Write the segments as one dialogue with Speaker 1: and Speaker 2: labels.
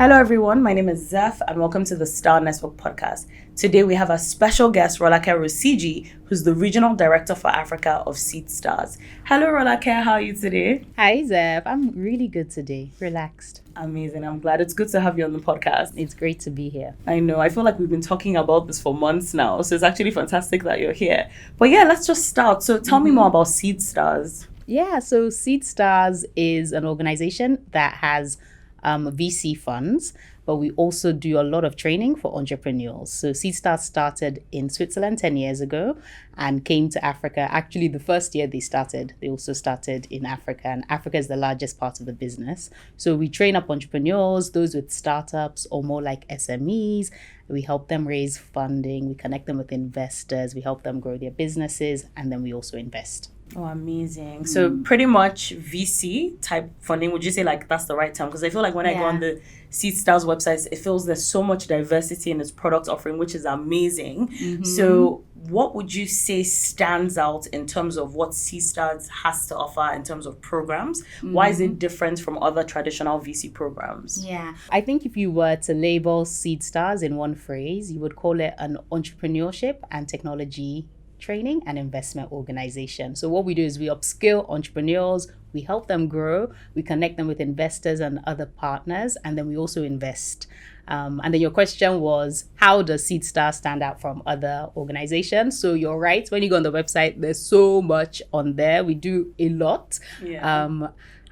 Speaker 1: Hello everyone, my name is Zeph and welcome to the Star Network podcast. Today we have a special guest, Rolake Rosiji, who's the Regional Director for Africa of Seedstars. Hello Rolake, how are you today?
Speaker 2: Hi Zeph, I'm really good today, relaxed.
Speaker 1: Amazing, I'm glad. It's good to have you on the podcast.
Speaker 2: It's great to be here.
Speaker 1: I know, I feel like we've been talking about this for months now, so it's actually fantastic that you're here. But yeah, let's just start. So tell me more about Seedstars.
Speaker 2: Yeah, so Seedstars is an organization that has VC funds, but we also do a lot of training for entrepreneurs. So Seedstars started in Switzerland 10 years ago and came to Africa. Actually, the first year they also started in Africa, and Africa is the largest part of the business. So we train up entrepreneurs, those with startups or more like SMEs. We help them raise funding, we connect them with investors, we help them grow their businesses, and then we also invest.
Speaker 1: Oh, amazing. So pretty much VC type funding, would you say like that's the right term? Because I feel like when I go on the Seedstars websites, it feels there's so much diversity in its product offering, which is amazing. Mm-hmm. So what would you say stands out in terms of what Seedstars has to offer in terms of programs? Mm-hmm. Why is it different from other traditional VC programs?
Speaker 2: Yeah, I think if you were to label Seedstars in one phrase, you would call it an entrepreneurship and technology training and investment organization. So what we do is we upskill entrepreneurs, we help them grow, we connect them with investors and other partners, and then we also invest. And then your question was, how does Seedstars stand out from other organizations? So you're right, when you go on the website, there's so much on there. We do a lot. Yeah.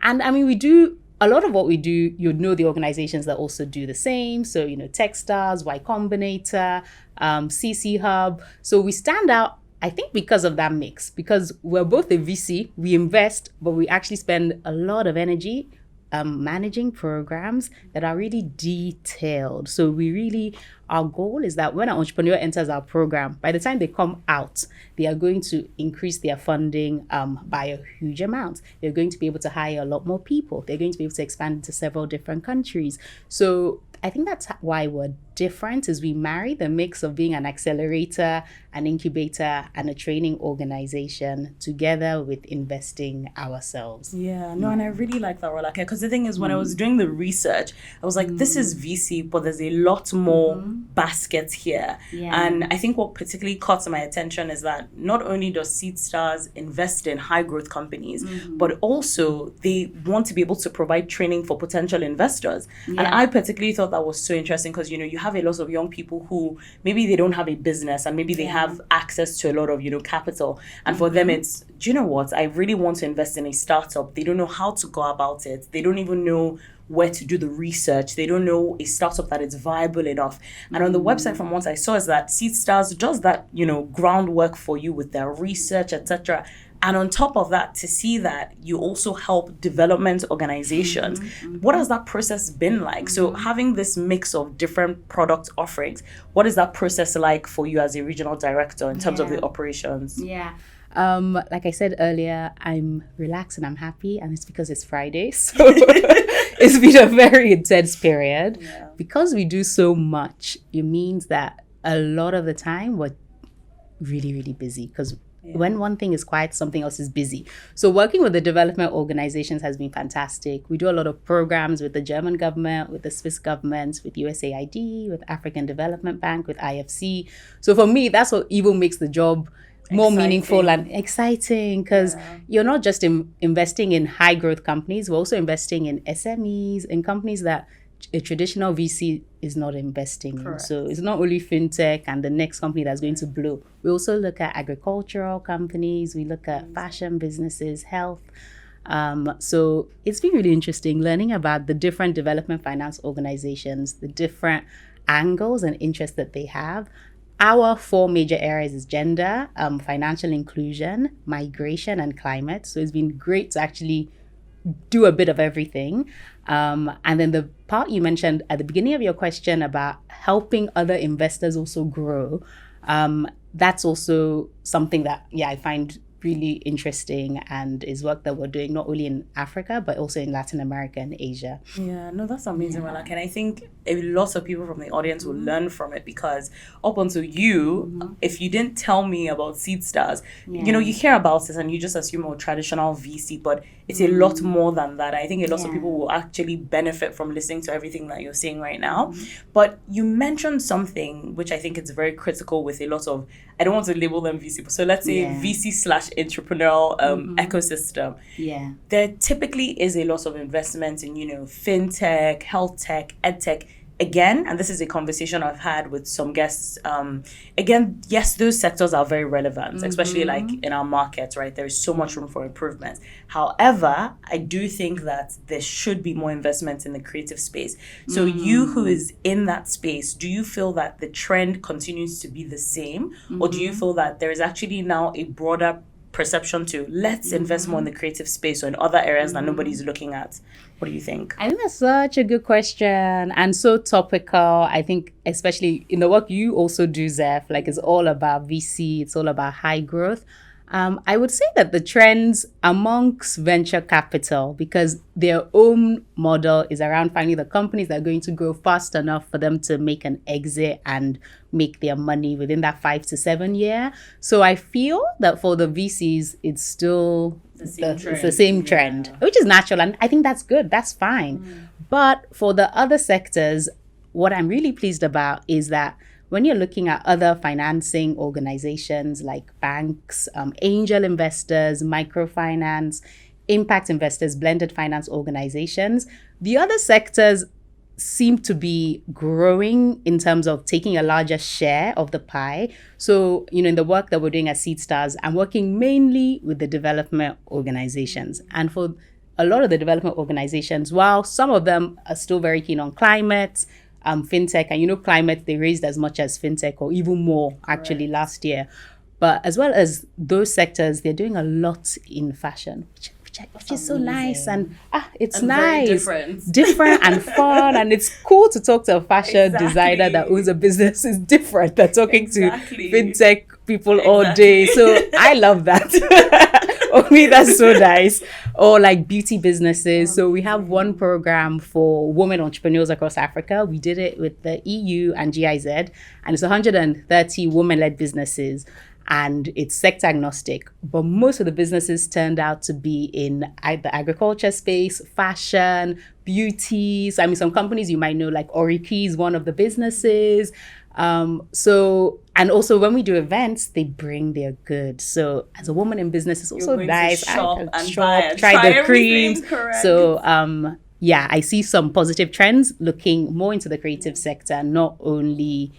Speaker 2: And I mean, we do a lot of what we do, you'd know the organizations that also do the same. So, Techstars, Y Combinator, CC Hub. So we stand out, I think, because of that mix, because we're both a VC, we invest, but we actually spend a lot of energy managing programs that are really detailed. So our goal is that when an entrepreneur enters our program, by the time they come out, they are going to increase their funding by a huge amount. They're going to be able to hire a lot more people. They're going to be able to expand into several different countries. So I think that's why we're different, is we marry the mix of being an accelerator, an incubator, and a training organization together with investing ourselves.
Speaker 1: Yeah, no, and I really like that, Rolake, because the thing is, when I was doing the research, I was like, this is VC, but there's a lot more baskets here. Yeah. And I think what particularly caught my attention is that not only does Seedstars invest in high growth companies, but also they want to be able to provide training for potential investors. Yeah. And I particularly thought that was so interesting because, you have a lot of young people who maybe they don't have a business and maybe they have access to a lot of, capital. And for them, it's, do you know what? I really want to invest in a startup. They don't know how to go about it. They don't even know where to do the research. They don't know a startup that is viable enough. And on the website, from what I saw, is that Seedstars does that, groundwork for you with their research, etc. And on top of that, to see that you also help development organizations. What has that process been like? So having this mix of different product offerings, what is that process like for you as a regional director in terms of the operations?
Speaker 2: Yeah. Like I said earlier, I'm relaxed and I'm happy, and it's because it's Friday. So it's been a very intense period. Yeah. Because we do so much, it means that a lot of the time we're really, really busy because when one thing is quiet, something else is busy. So working with the development organizations has been fantastic. We do a lot of programs with the German government, with the Swiss government, with USAID, with African Development Bank, with IFC. So for me, that's what even makes the job more meaningful and exciting, because you're not just investing in high growth companies, we're also investing in SMEs, in companies that a traditional VC is not investing in. So it's not only fintech and the next company that's going to blow. We also look at agricultural companies, we look at fashion businesses, health. So it's been really interesting learning about the different development finance organizations, the different angles and interests that they have. Our 4 major areas is gender, financial inclusion, migration, and climate. So it's been great to actually do a bit of everything. And then the part you mentioned at the beginning of your question about helping other investors also grow, that's also something that, I find really interesting and is work that we're doing not only in Africa but also in Latin America and Asia.
Speaker 1: Yeah, no, that's amazing, Rolake. And I think a lot of people from the audience will learn from it, because up until you, if you didn't tell me about Seedstars, you know, you hear about it and you just assume a traditional VC, but it's a lot more than that. I think a lot of people will actually benefit from listening to everything that you're saying right now. But you mentioned something which I think is very critical with a lot of, I don't want to label them VC, but so let's say VC/entrepreneurial ecosystem.
Speaker 2: Yeah.
Speaker 1: There typically is a lot of investment in, you know, fintech, health tech, ed tech. Again, and this is a conversation I've had with some guests. Again, yes, those sectors are very relevant, especially like in our markets, right? There is so much room for improvement. However, I do think that there should be more investment in the creative space. So you who is in that space, do you feel that the trend continues to be the same? Or do you feel that there is actually now a broader perception to let's invest more in the creative space or in other areas that nobody's looking at? What do you think?
Speaker 2: I think that's such a good question and so topical. I think especially in the work you also do, Zeph, like it's all about VC, it's all about high growth. I would say that the trends amongst venture capital, because their own model is around finding the companies that are going to grow fast enough for them to make an exit and make their money within that 5 to 7 year. So I feel that for the VCs, it's still it's the same trend, which is natural. And I think that's good. That's fine. But for the other sectors, what I'm really pleased about is that when you're looking at other financing organizations like banks, angel investors, microfinance, impact investors, blended finance organizations, the other sectors seem to be growing in terms of taking a larger share of the pie. So, you know, in the work that we're doing at Seedstars, I'm working mainly with the development organizations. And for a lot of the development organizations, while some of them are still very keen on climate, fintech, and you know, climate, they raised as much as fintech or even more actually last year. But as well as those sectors, they're doing a lot in fashion, which is so nice. And it's nice, different and fun. And it's cool to talk to a fashion designer that owns a business. Is different than talking to fintech people all day. So I love that. Me, that's so nice. Or like beauty businesses. So we have one program for women entrepreneurs across Africa. We did it with the EU and GIZ, and it's 130 women-led businesses. And it's sector agnostic, but most of the businesses turned out to be in the agriculture space, fashion, beauty. So I mean, some companies you might know, like Oriki is one of the businesses. And also when we do events, they bring their goods. So as a woman in business, it's also nice.
Speaker 1: Shop,
Speaker 2: try the creams. So I see some positive trends looking more into the creative sector, not only.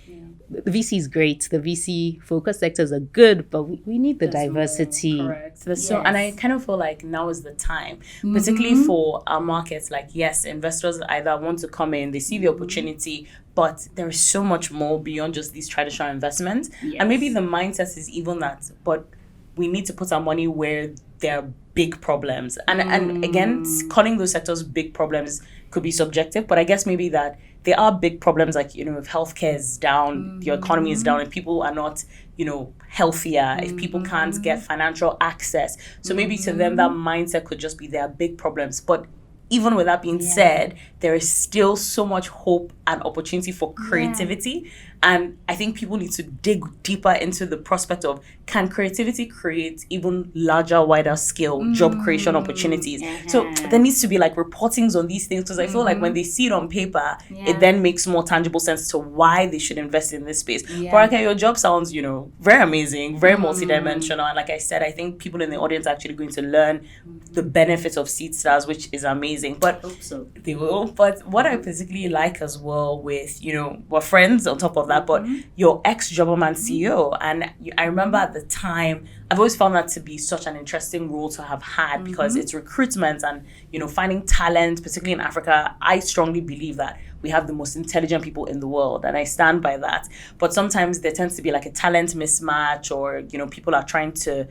Speaker 2: The VC is great. The VC focus sectors are good, but we need the diversity.
Speaker 1: Correct. And I kind of feel like now is the time, particularly for our markets. Like, yes, investors either want to come in, they see the opportunity, but there is so much more beyond just these traditional investments. Yes. And maybe the mindset is even that, but we need to put our money where there are big problems. And again, calling those sectors big problems could be subjective, but I guess maybe that there are big problems, like, you know, if healthcare is down, your economy is down, and people are not, you know, healthier, if people can't get financial access. So maybe to them, that mindset could just be there are big problems. But even with that being said, there is still so much hope and opportunity for creativity. And I think people need to dig deeper into the prospect of, can creativity create even larger, wider scale job creation opportunities? So there needs to be like reportings on these things, because I feel like when they see it on paper, it then makes more tangible sense to why they should invest in this space. But your job sounds, you know, very amazing, very multidimensional. And like I said, I think people in the audience are actually going to learn the benefits of Seedstars, which is amazing. But they will. But what I particularly like as well with, you know, we're friends on top of that, but your ex-Jobberman CEO. And I remember at the time, I've always found that to be such an interesting role to have had, because it's recruitment and, you know, finding talent, particularly in Africa. I strongly believe that we have the most intelligent people in the world, and I stand by that. But sometimes there tends to be like a talent mismatch, or, you know, people are trying to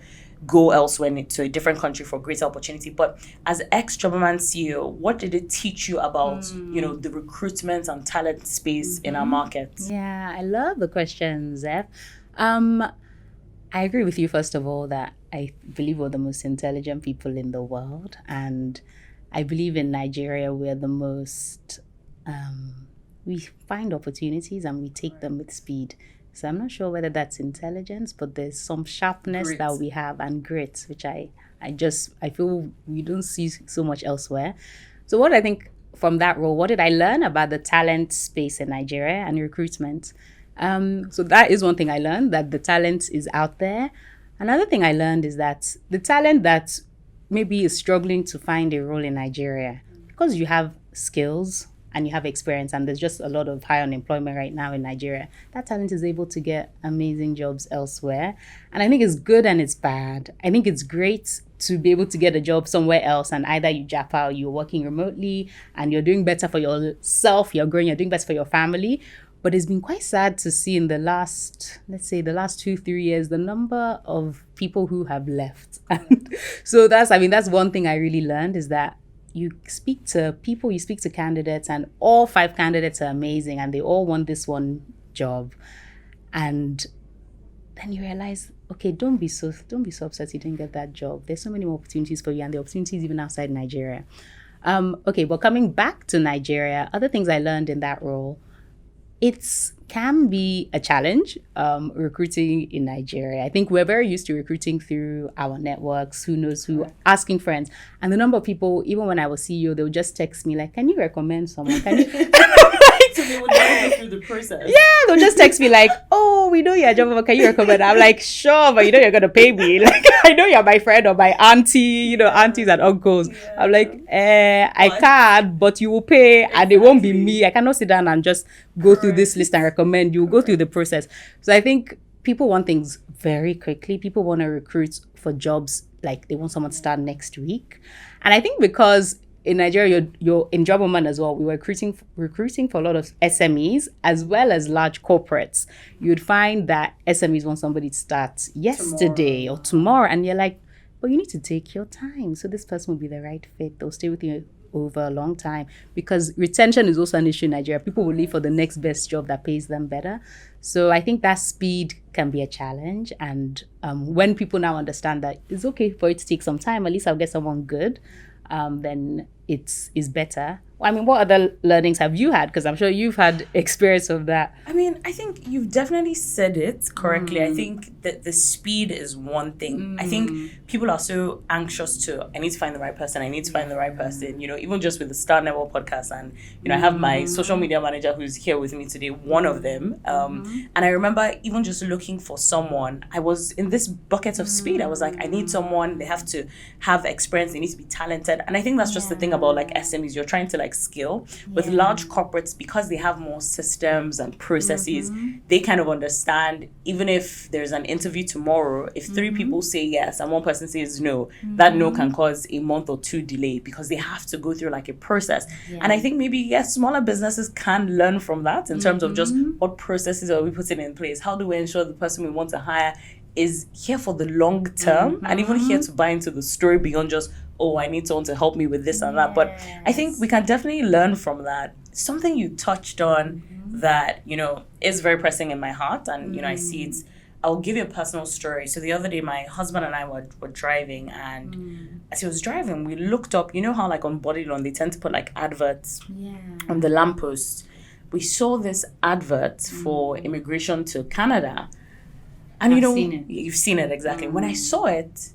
Speaker 1: go elsewhere to a different country for greater opportunity. But as ex-Jobberman CEO, what did it teach you about, you know, the recruitment and talent space in our markets?
Speaker 2: Yeah, I love the question, Zeph. I agree with you, first of all, that I believe we're the most intelligent people in the world. And I believe in Nigeria, we're the most, we find opportunities and we take them with speed. So I'm not sure whether that's intelligence, but there's some sharpness that we have, and grit, which I feel we don't see so much elsewhere. So what I think from that role, what did I learn about the talent space in Nigeria and recruitment? So that is one thing I learned, that the talent is out there. Another thing I learned is that the talent that maybe is struggling to find a role in Nigeria, because you have skills and you have experience, and there's just a lot of high unemployment right now in Nigeria, that talent is able to get amazing jobs elsewhere. And I think it's good and it's bad. I think it's great to be able to get a job somewhere else, and either you jump out, you're working remotely and you're doing better for yourself, you're growing, you're doing better for your family. But it's been quite sad to see in the last, let's say the last 2-3 years, the number of people who have left. So that's one thing I really learned, is that you speak to people, you speak to candidates, and all 5 candidates are amazing and they all want this one job. And then you realize, okay, don't be so upset you didn't get that job. There's so many more opportunities for you, and the opportunities even outside Nigeria. Okay, but coming back to Nigeria, other things I learned in that role, it can be a challenge, recruiting in Nigeria. I think we're very used to recruiting through our networks, who knows who, asking friends. And the number of people, even when I was CEO, they would just text me like, can you recommend someone? Can you?
Speaker 1: So they would never go through the process.
Speaker 2: Yeah, they'll just text me like, oh, we know you're a job, can you recommend? I'm like, sure, but you know you're going to pay me. Like, I know you're my friend or my auntie, aunties and uncles. Yeah. I'm like, I can't, but you will pay, and it won't be me. I cannot sit down and just go through this list and recommend. You will go through the process. So I think people want things very quickly. People want to recruit for jobs, like they want someone to start next week. And I think because in Nigeria, you're in job woman as well, we were recruiting for a lot of SMEs as well as large corporates. You'd find that SMEs want somebody to start yesterday or tomorrow, and you're like, but you need to take your time. So this person will be the right fit. They'll stay with you over a long time, because retention is also an issue in Nigeria. People will leave for the next best job that pays them better. So I think that speed can be a challenge. And when people now understand that it's okay for it to take some time, at least I'll get someone good, then it's better. I mean, what other learnings have you had? Because I'm sure you've had experience of that.
Speaker 1: I mean, I think you've definitely said it correctly. I think that the speed is one thing. I think people are so anxious to, I need to find the right person. Even just with the Star Network podcast. And, I have my social media manager who's here with me today, one of them. And I remember even just looking for someone, I was in this bucket of speed. I was like, I need someone. They have to have experience. They need to be talented. And I think that's just the thing about like SMEs. You're trying to like skill with large corporates, because they have more systems and processes. They kind of understand, even if there's an interview tomorrow, if 3 people say yes and one person says no, that no can cause a month or 2 delay, because they have to go through like a process. And I think maybe smaller businesses can learn from that in terms of just what processes are we putting in place, how do we ensure the person we want to hire is here for the long term, and even here to buy into the story beyond just, oh, I need someone to help me with this and that. But I think we can definitely learn from that. Something you touched on that, is very pressing in my heart, and, I see it. I'll give you a personal story. So the other day, my husband and I were driving, and as he was driving, we looked up, how like on Bodyloan, they tend to put like adverts on the lamppost. We saw this advert for immigration to Canada. And
Speaker 2: I've seen it.
Speaker 1: You've seen it, exactly. When I saw it,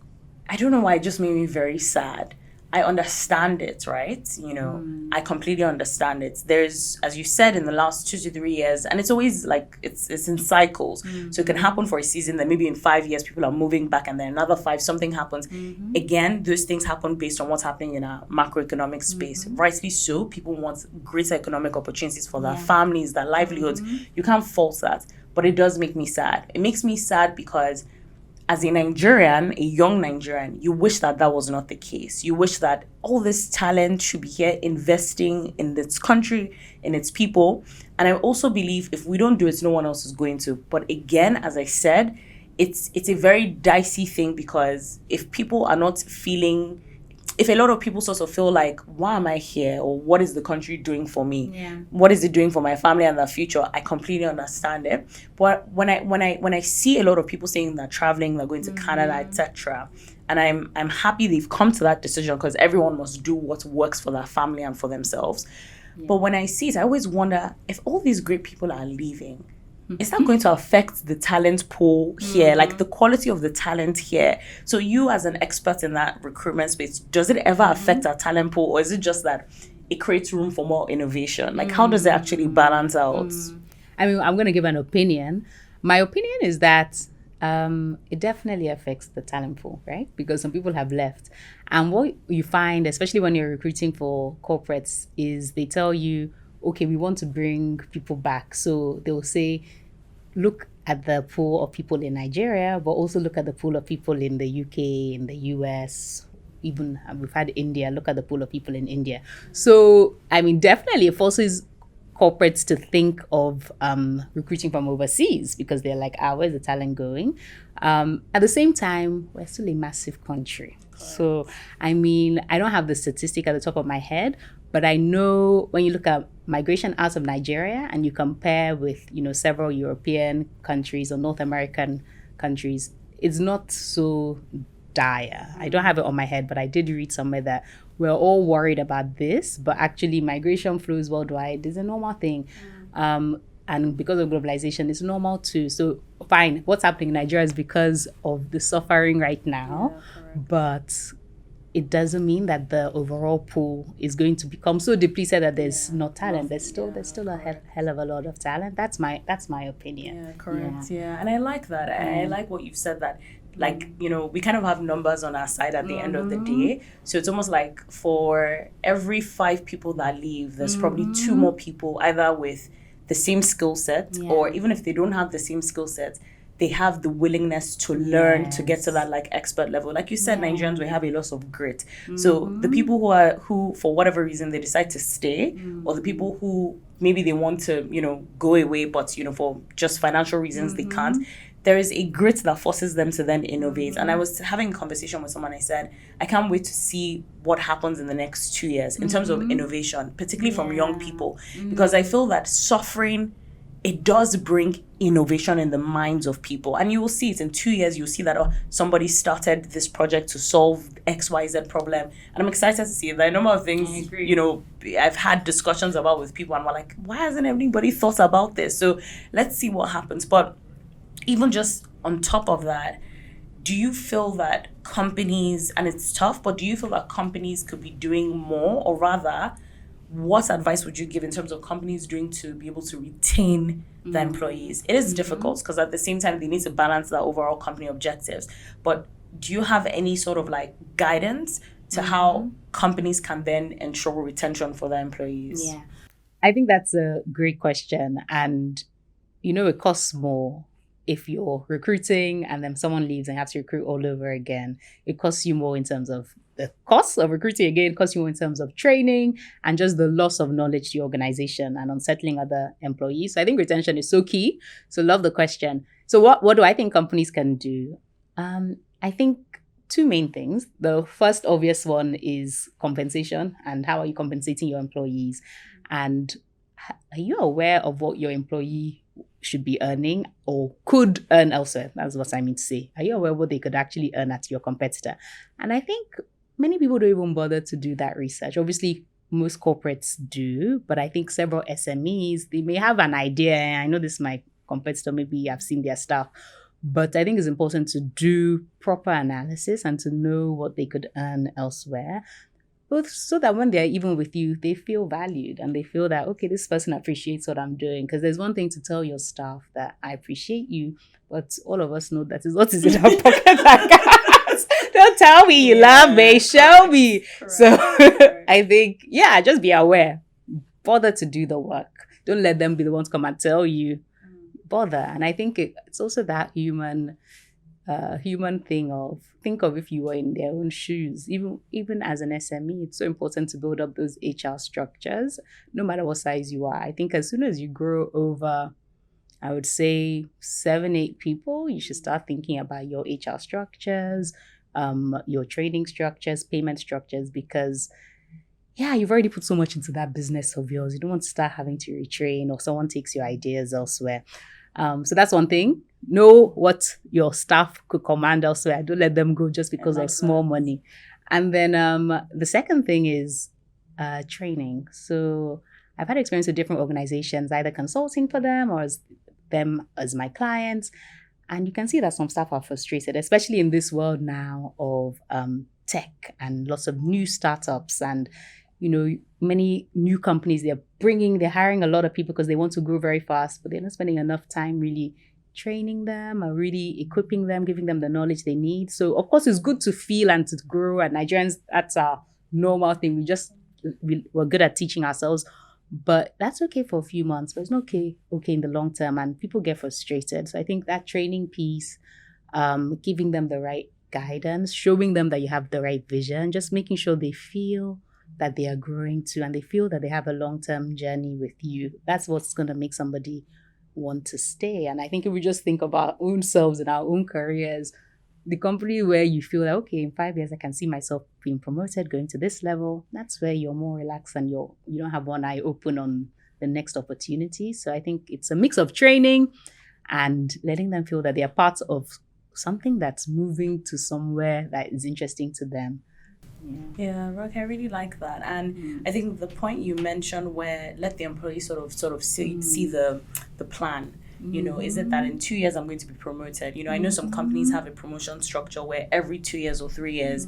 Speaker 1: I don't know why, it just made me very sad. I understand it, right? I completely understand it. There's, as you said, in the last 2 to 3 years, and it's always like, it's in cycles. So it can happen for a season, then maybe in 5 years, people are moving back, and then another 5, something happens. Again, those things happen based on what's happening in our macroeconomic space. Rightly so, people want greater economic opportunities for their families, their livelihoods. You can't fault that. But it does make me sad. It makes me sad because as a Nigerian, a young Nigerian, you wish that was not the case. You wish that all this talent should be here investing in this country, in its people. And I also believe if we don't do it, no one else is going to. But again, as I said, it's a very dicey thing, because if people are not feeling, if a lot of people sort of feel like, why am I here? Or what is the country doing for me?
Speaker 2: Yeah.
Speaker 1: What is it doing for my family and the future? I completely understand it. But when I see a lot of people saying they're traveling, they're going to Canada, etc., and I'm happy they've come to that decision, because everyone must do what works for their family and for themselves. Yeah. But when I see it, I always wonder, if all these great people are leaving, is that going to affect the talent pool here, like the quality of the talent here? So you, as an expert in that recruitment space, does it ever affect our talent pool, or is it just that it creates room for more innovation? Like, how does it actually balance out?
Speaker 2: I mean, I'm going to give an opinion. My opinion is that it definitely affects the talent pool, right? Because some people have left. And what you find, especially when you're recruiting for corporates, is they tell you, okay, we want to bring people back. So they'll say, look at the pool of people in Nigeria, but also look at the pool of people in the UK, in the US, even we've had India, look at the pool of people in India. So, I mean, definitely it forces corporates to think of recruiting from overseas, because they're like, where's the talent going? At the same time, we're still a massive country. So, I mean, I don't have the statistic at the top of my head, but I know when you look at migration out of Nigeria and you compare with, several European countries or North American countries, it's not so dire. I don't have it on my head, but I did read somewhere that we're all worried about this, but actually migration flows worldwide is a normal thing. And because of globalization, it's normal too. So fine, what's happening in Nigeria is because of the suffering right now, but it doesn't mean that the overall pool is going to become so depleted that there's no talent. There's still a hell of a lot of talent. That's my opinion.
Speaker 1: Yeah, correct. Yeah. And I like that. I like what you've said, that like, we kind of have numbers on our side at the end of the day. So it's almost like for every 5 people that leave, there's probably 2 more people either with the same skill set, or even if they don't have the same skill set, they have the willingness to learn to get to that like expert level. Like you said, Nigerians, we have a lot of grit. So the people who for whatever reason they decide to stay, or the people who maybe they want to, go away, but for just financial reasons they can't, there is a grit that forces them to then innovate. And I was having a conversation with someone. I said, I can't wait to see what happens in the next 2 years in terms of innovation, particularly from young people, because I feel that suffering, it does bring innovation in the minds of people. And you will see it in 2 years. You'll see that somebody started this project to solve XYZ problem. And I'm excited to see that a number of things, I've had discussions about with people, and we're like, why hasn't anybody thought about this? So let's see what happens. But even just on top of that, do you feel that companies, and it's tough, but do you feel that companies could be doing more? Or rather, what advice would you give in terms of companies doing to be able to retain the employees? It is difficult, because at the same time, they need to balance their overall company objectives. But do you have any sort of like guidance to how companies can then ensure retention for their employees?
Speaker 2: Yeah, I think that's a great question. And, it costs more. If you're recruiting and then someone leaves and you have to recruit all over again, it costs you more in terms of the cost of recruiting again, it costs you more in terms of training and just the loss of knowledge to your organization and unsettling other employees. So I think retention is so key. So love the question. So what do I think companies can do? I think 2 main things. The first obvious one is compensation, and how are you compensating your employees? And are you aware of what your employee should be earning or could earn elsewhere? That's what I mean to say. Are you aware of what they could actually earn at your competitor? And I think many people don't even bother to do that research. Obviously, most corporates do, but I think several SMEs, they may have an idea. I know this is my competitor, maybe I've seen their stuff, but I think it's important to do proper analysis and to know what they could earn elsewhere. Both so that when they're even with you, they feel valued and they feel that, okay, this person appreciates what I'm doing. Because there's one thing to tell your staff that I appreciate you, but all of us know that is what is in our pockets accounts. Don't tell me you love me, show me. Correct. So I think, just be aware. Bother to do the work. Don't let them be the ones come and tell you. Bother. And I think it's also that human thing of think of if you were in their own shoes. Even as an SME, it's so important to build up those HR structures, no matter what size you are. I think as soon as you grow over, I would say 7-8 people, you should start thinking about your HR structures, your training structures, payment structures, because you've already put so much into that business of yours. You don't want to start having to retrain or someone takes your ideas elsewhere. So that's one thing. Know what your staff could command elsewhere. Don't let them go just because of small money. And then the second thing is training. So I've had experience with different organizations, either consulting for them or as them as my clients. And you can see that some staff are frustrated, especially in this world now of tech and lots of new startups and, many new companies. They're hiring a lot of people because they want to grow very fast, but they're not spending enough time really training them or really equipping them, giving them the knowledge they need. So of course it's good to feel and to grow. And Nigerians, that's our normal thing. We're good at teaching ourselves, but that's okay for a few months, but it's not okay in the long term, and people get frustrated. So I think that training piece, giving them the right guidance, showing them that you have the right vision, just making sure they feel that they are growing too, and they feel that they have a long-term journey with you. That's what's going to make somebody want to stay. And I think if we just think of our own selves and our own careers, the company where you feel like, okay, in 5 years I can see myself being promoted, going to this level, that's where you're more relaxed and you don't have one eye open on the next opportunity. So I think it's a mix of training and letting them feel that they are part of something that's moving to somewhere that is interesting to them.
Speaker 1: Yeah, Rock, I really like that. And I think the point you mentioned where let the employee sort of see the plan. Is it that in 2 years I'm going to be promoted? I know some companies have a promotion structure where every 2 years or 3 years,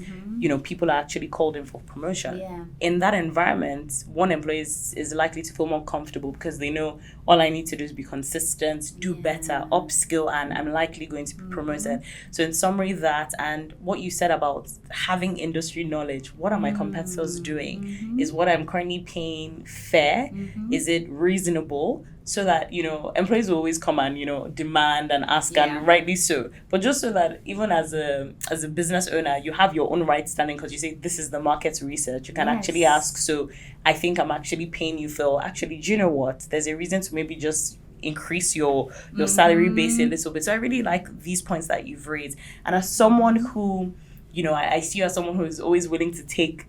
Speaker 1: people are actually called in for promotion.
Speaker 2: Yeah.
Speaker 1: In that environment, one employee is likely to feel more comfortable because they know all I need to do is be consistent, do better, upskill, and I'm likely going to be promoted. So in summary, that and what you said about having industry knowledge, what are my competitors doing? Is what I'm currently paying fair? Is it reasonable? So that, employees will always come and, demand and ask, and rightly so. But just so that even as a business owner, you have your own right standing because you say, this is the market research. You can actually ask, so I think I'm actually paying you for, actually, do you know what? There's a reason to maybe just increase your salary base a little bit. So I really like these points that you've raised. And as someone who... I see you as someone who is always willing to take,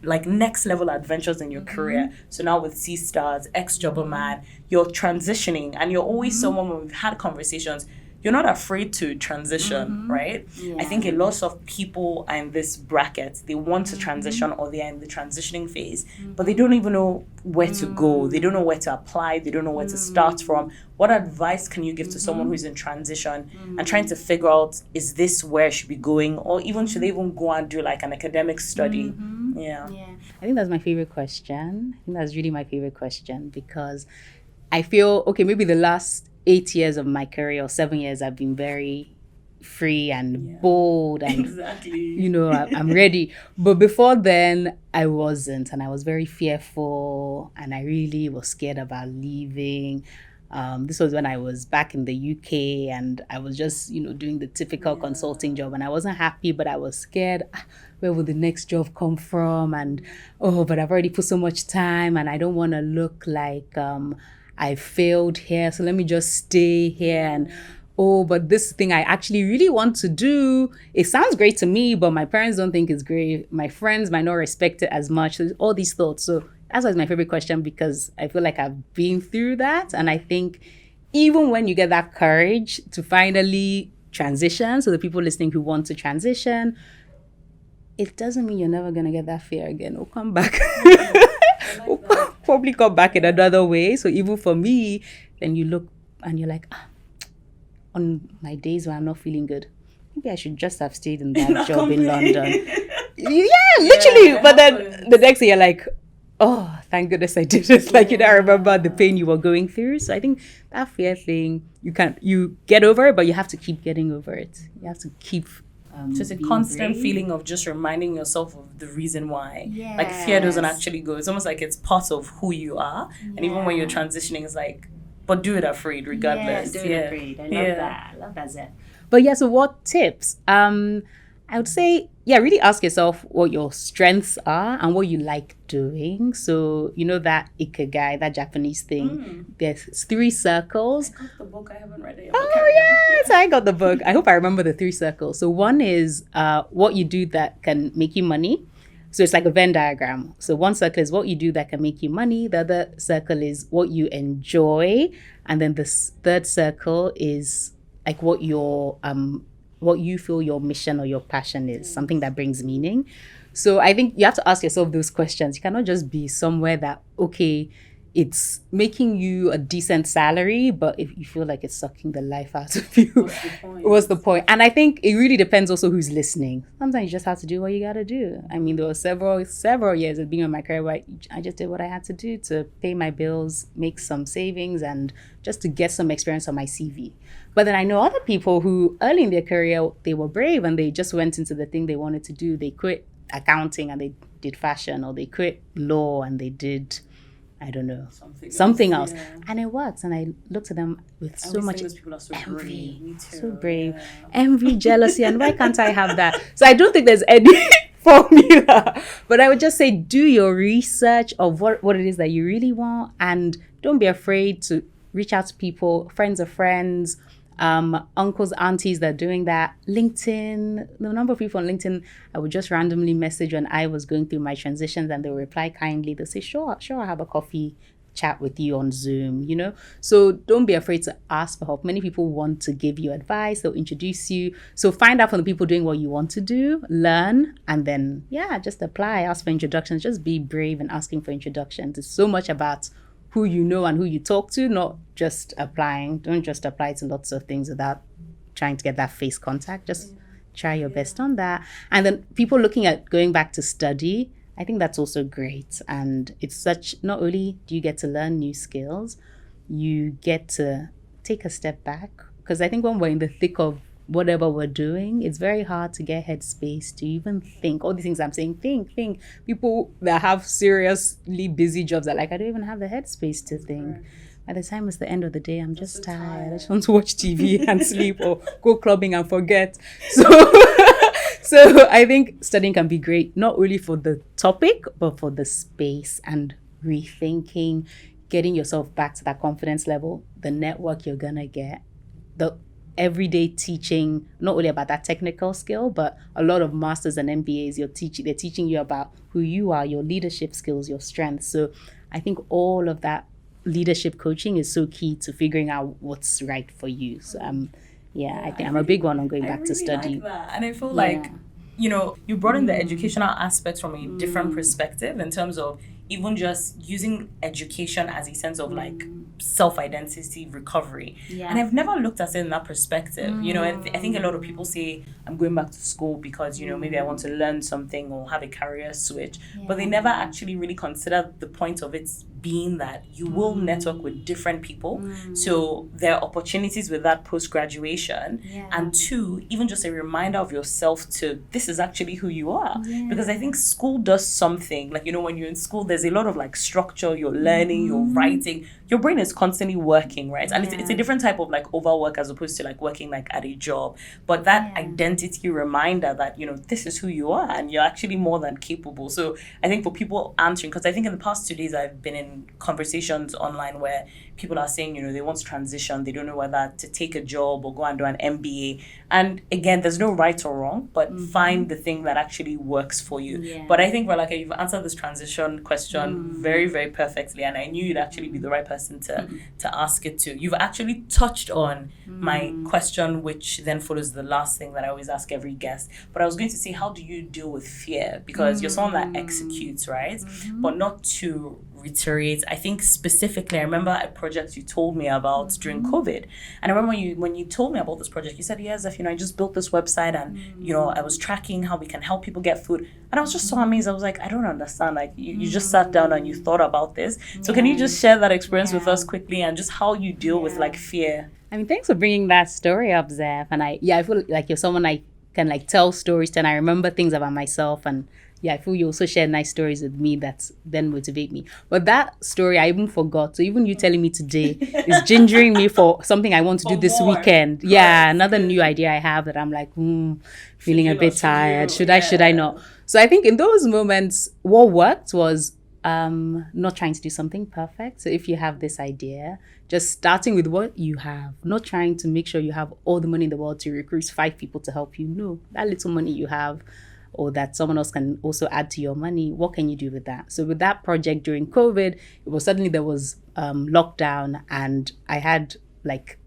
Speaker 1: like next level adventures in your career. So now with Seedstars, ex-Jobberman, you're transitioning and you're always someone when we've had conversations, you're not afraid to transition, right? Yeah. I think a lot of people are in this bracket. They want to transition or they're in the transitioning phase, but they don't even know where to go. They don't know where to apply. They don't know where to start from. What advice can you give to someone who's in transition and trying to figure out, is this where I should be going? Or even should they even go and do like an academic study? Yeah.
Speaker 2: I think that's my favorite question. I think that's really my favorite question because I feel, okay, maybe the last 8 years of my career or 7 years, I've been very free and bold and I'm ready. But before then, I wasn't, and I was very fearful, and I really was scared about leaving. This was when I was back in the UK, and I was just doing the typical consulting job, and I wasn't happy, but I was scared. Where will the next job come from? And but I've already put so much time, and I don't want to look like I failed here, so let me just stay here. And but this thing I actually really want to do, it sounds great to me, but my parents don't think it's great. My friends might not respect it as much. There's all these thoughts. So that's why it's my favorite question, because I feel like I've been through that. And I think even when you get that courage to finally transition, so the people listening who want to transition, it doesn't mean you're never going to get that fear again. Or come back. Probably come back in another way. So even for me, then you look and you're like, on my days when I'm not feeling good, maybe I should just have stayed in that job in London. Literally. But then the next day you're like, oh, thank goodness I did it. Like, you don't remember the pain you were going through. So I think that fear thing, you get over it, but you have to keep getting over it. You have to keep
Speaker 1: just a constant feeling of just reminding yourself of the reason why. Yes. Like, fear doesn't actually go. It's almost like it's part of who you are. Yeah. And even when you're transitioning, it's like, but do it afraid regardless.
Speaker 2: Do it afraid. I love that. I love that, Zeph. But so what tips? I would say, yeah, really ask yourself what your strengths are and what you like doing. So, you know that ikigai, that Japanese thing, there's 3 circles.
Speaker 1: I got the book, I haven't read it yet.
Speaker 2: Oh, yes, I got the book. I hope I remember the 3 circles. So one is what you do that can make you money. So it's like a Venn diagram. So one circle is what you do that can make you money. The other circle is what you enjoy. And then the third circle is like what you feel your mission or your passion is, something that brings meaning. So I think you have to ask yourself those questions. You cannot just be somewhere that, okay, it's making you a decent salary, but if you feel like it's sucking the life out of you, what's the point? And I think it really depends also who's listening. Sometimes you just have to do what you got to do. I mean, there were several years of being in my career where I just did what I had to do to pay my bills, make some savings, and just to get some experience on my CV. But then I know other people who early in their career, they were brave and they just went into the thing they wanted to do. They quit accounting and they did fashion, or they quit law and they did, I don't know, something else. Yeah. And it works. And I looked at them with so much envy. So brave. Yeah. Envy, jealousy. And why can't I have that? So I don't think there's any formula. But I would just say do your research of what it is that you really want. And don't be afraid to reach out to people, friends of friends, uncles, aunties that are doing that. LinkedIn, the number of people on LinkedIn, I would just randomly message when I was going through my transitions and they'll reply kindly. They'll say, sure, I'll have a coffee chat with you on Zoom, you know? So don't be afraid to ask for help. Many people want to give you advice. They'll introduce you. So find out from the people doing what you want to do, learn, and then, just apply, ask for introductions. Just be brave in asking for introductions. It's so much about who you know and who you talk to, not just applying. Don't just apply to lots of things without trying to get that face contact. Just try your best on that. And then people looking at going back to study, I think that's also great. And it's such, not only do you get to learn new skills, you get to take a step back. Because I think when we're in the thick of whatever we're doing, it's very hard to get headspace to even think. All these things I'm saying, think. People that have seriously busy jobs are like, I don't even have the headspace to think. Right. By the time it's the end of the day, I'm just tired. I just want to watch TV and sleep or go clubbing and forget. So I think studying can be great, not only for the topic, but for the space and rethinking, getting yourself back to that confidence level, the network you're gonna get, the everyday teaching, not only about that technical skill, but a lot of masters and MBAs, they're teaching you about who you are, your leadership skills, your strengths. So I think all of that leadership coaching is so key to figuring out what's right for you. So I think I'm a big one on going back to study.
Speaker 1: Like that. And I feel like, you brought in the educational aspects from a different perspective in terms of even just using education as a sense of like self-identity recovery. Yeah. And I've never looked at it in that perspective. I think a lot of people say, I'm going back to school because, maybe I want to learn something or have a career switch. Yeah. But they never actually really consider the point of it being that you will network with different people. So there are opportunities with that post-graduation. Yeah. And 2, even just a reminder of yourself to, this is actually who you are. Yeah. Because I think school does something. Like, when you're in school, there's a lot of like structure, you're learning, you're writing, your brain is constantly working, right? And it's a different type of like overwork as opposed to like working like at a job. But that identity reminder that, this is who you are and you're actually more than capable. So I think for people answering, because I think in the past 2 days I've been in conversations online where people are saying, they want to transition, they don't know whether to take a job or go and do an MBA. And again, there's no right or wrong, but find the thing that actually works for you. Yeah. But I think, Rolake, you've answered this transition question very, very perfectly, and I knew you'd actually be the right person to ask it to. You've actually touched on my question, which then follows the last thing that I always ask every guest. But I was going to say, how do you deal with fear? Because you're someone that executes, right? But not to reiterate, I think specifically, I remember a project you told me about during COVID. And I remember when you told me about this project, you said, yes, Zeph, I just built this website and, I was tracking how we can help people get food. And I was just so amazed. I was like, I don't understand. Like, you just sat down and you thought about this. So can you just share that experience with us quickly and just how you deal with like fear?
Speaker 2: I mean, thanks for bringing that story up, Zeph. And I feel like you're someone I can like tell stories to, and I remember things about myself and I feel you also share nice stories with me that then motivate me. But that story I even forgot. So even you telling me today is gingering me for something I want to do this weekend. Correct. Yeah, another new idea I have that I'm like, feeling a bit tired. Should I not? So I think in those moments, what worked was not trying to do something perfect. So if you have this idea, just starting with what you have, not trying to make sure you have all the money in the world to recruit 5 people to help you. No, that little money you have, or that someone else can also add to your money, what can you do with that? So with that project during COVID, it was suddenly there was lockdown, and I had like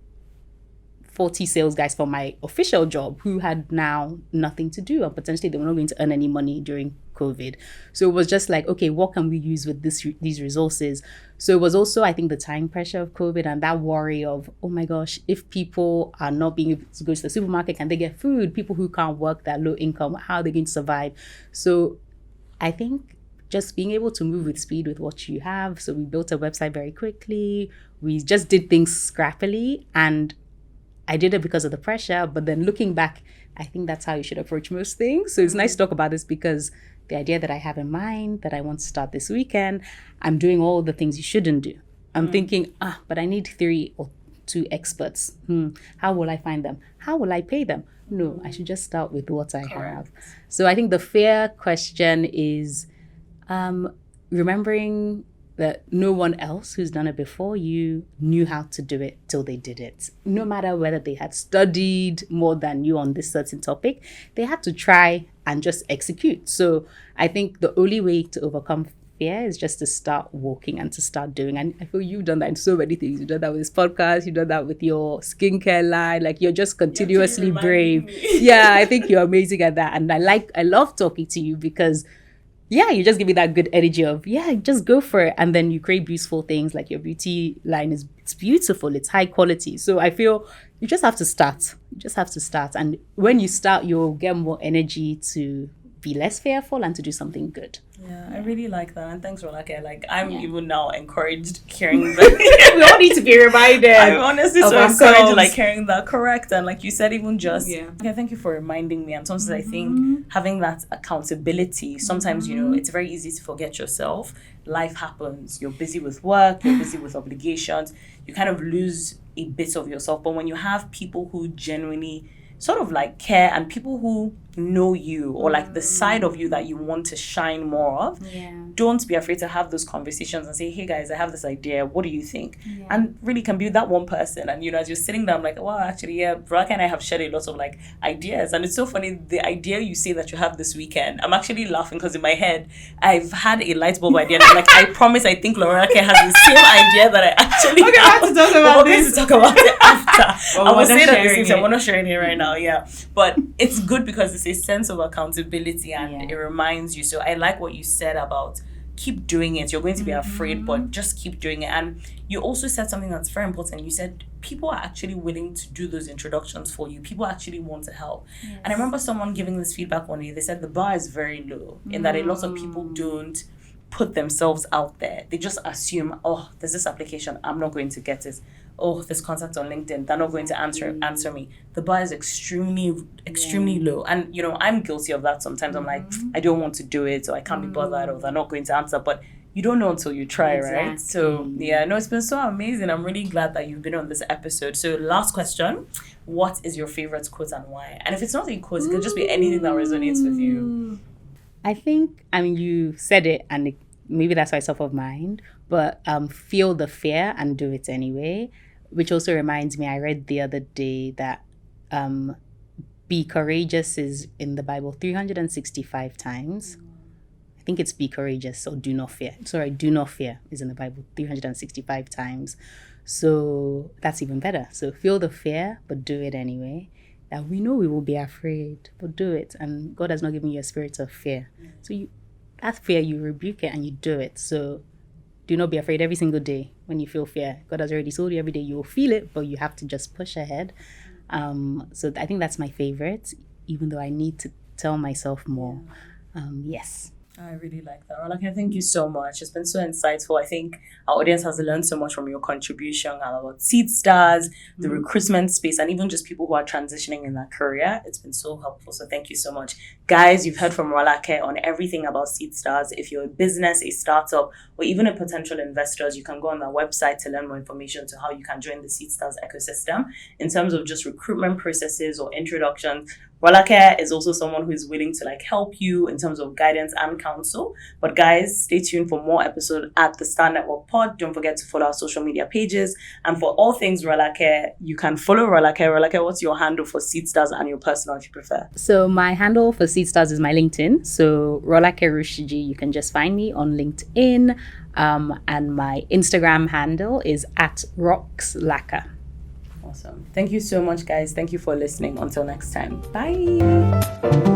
Speaker 2: 40 sales guys for my official job who had now nothing to do, and potentially they were not going to earn any money during COVID. So it was just like, okay, what can we use with these resources? So it was also, I think, the time pressure of COVID and that worry of, oh my gosh, if people are not being able to go to the supermarket, can they get food? People who can't work, that low income, how are they going to survive? So I think just being able to move with speed with what you have. So we built a website very quickly. We just did things scrappily, and I did it because of the pressure, but then looking back, I think that's how you should approach most things. So it's nice to talk about this because the idea that I have in mind that I want to start this weekend, I'm doing all the things you shouldn't do. I'm thinking, but I need 3 or 2 experts. How will I find them? How will I pay them? No, I should just start with what I have. So I think the fear question is remembering that no one else who's done it before you knew how to do it till they did it. No matter whether they had studied more than you on this certain topic, they had to try and just execute. So I think the only way to overcome fear is just to start walking and to start doing. And I feel you've done that in so many things. You've done that with this podcast, you've done that with your skincare line. Like, you're just continuously brave. Yeah, I think you're amazing at that. And I love talking to you because you just give me that good energy of, just go for it. And then you create beautiful things, like your beauty line it's beautiful, it's high quality. So I feel you just have to start. And when you start, you'll get more energy to be less fearful and to do something good.
Speaker 1: I really like that, and thanks, Rolake. Like, I'm even now encouraged hearing that.
Speaker 2: We all need to be reminded.
Speaker 1: I'm honestly so encouraged, like, hearing that. Correct. And like you said, even just thank you for reminding me. And sometimes I think having that accountability, sometimes it's very easy to forget yourself. Life happens. You're busy with work. You're busy with obligations. You kind of lose a bit of yourself. But when you have people who genuinely sort of like care, and people who know you, or like the side of you that you want to shine more of, don't be afraid to have those conversations and say, hey guys, I have this idea, what do you think? And really can be that one person. And as you're sitting there, I'm like, well, actually, Rolake and I have shared a lot of like ideas. And it's so funny, the idea you say that you have this weekend, I'm actually laughing because in my head I've had a light bulb idea, and I'm like, I promise, I think Rolake has the same idea that I actually have.
Speaker 2: I have to talk about
Speaker 1: this. We're going to talk about it after. I will say that we're not sharing it right now, but it's good because it's a sense of accountability, and it reminds you. So I like what you said about keep doing it. You're going to be afraid, but just keep doing it. And you also said something that's very important. You said people are actually willing to do those introductions for you. People actually want to help. And I remember someone giving this feedback one day. They said the bar is very low, in that a lot of people don't put themselves out there. They just assume, oh, there's this application, I'm not going to get it. Oh, this contact on LinkedIn, they're not going to answer me. The bar is extremely low. And, I'm guilty of that sometimes. I'm like, I don't want to do it, or I can't be bothered, or they're not going to answer. But you don't know until you try, right? So, it's been so amazing. I'm really glad that you've been on this episode. So, last question. What is your favorite quote and why? And if it's not a quote, it could just be anything that resonates with you.
Speaker 2: I think, you said it, and maybe that's why it's top of mind, but feel the fear and do it anyway, which also reminds me, I read the other day that be courageous is in the Bible 365 times. I think it's be courageous or do not fear. Sorry, do not fear is in the Bible 365 times. So that's even better. So feel the fear, but do it anyway. That we know we will be afraid, but do it. And God has not given you a spirit of fear. So that fear, you rebuke it and you do it. So do not be afraid every single day when you feel fear. God has already told you every day you will feel it, but you have to just push ahead. So I think that's my favorite, even though I need to tell myself more. Yes.
Speaker 1: I really like that. Rolake, thank you so much. It's been so insightful. I think our audience has learned so much from your contribution about Seedstars, the recruitment space, and even just people who are transitioning in their career. It's been so helpful. So thank you so much. Guys, you've heard from Rolake on everything about Seedstars. If you're a business, a startup, or even a potential investors, you can go on their website to learn more information to how you can join the Seedstars ecosystem. In terms of just recruitment processes or introductions, Rolake is also someone who is willing to help you in terms of guidance and counsel. But guys, stay tuned for more episodes at the Star Network Pod. Don't forget to follow our social media pages. And for all things Rolake, you can follow Rolake. Rolake, what's your handle for Seedstars and your personal if you prefer?
Speaker 2: So my handle for Seedstars is my LinkedIn. So Rolake Rosiji, you can just find me on LinkedIn. And my Instagram handle is @roxlaka.
Speaker 1: Awesome. Thank you so much, guys. Thank you for listening. Until next time. Bye.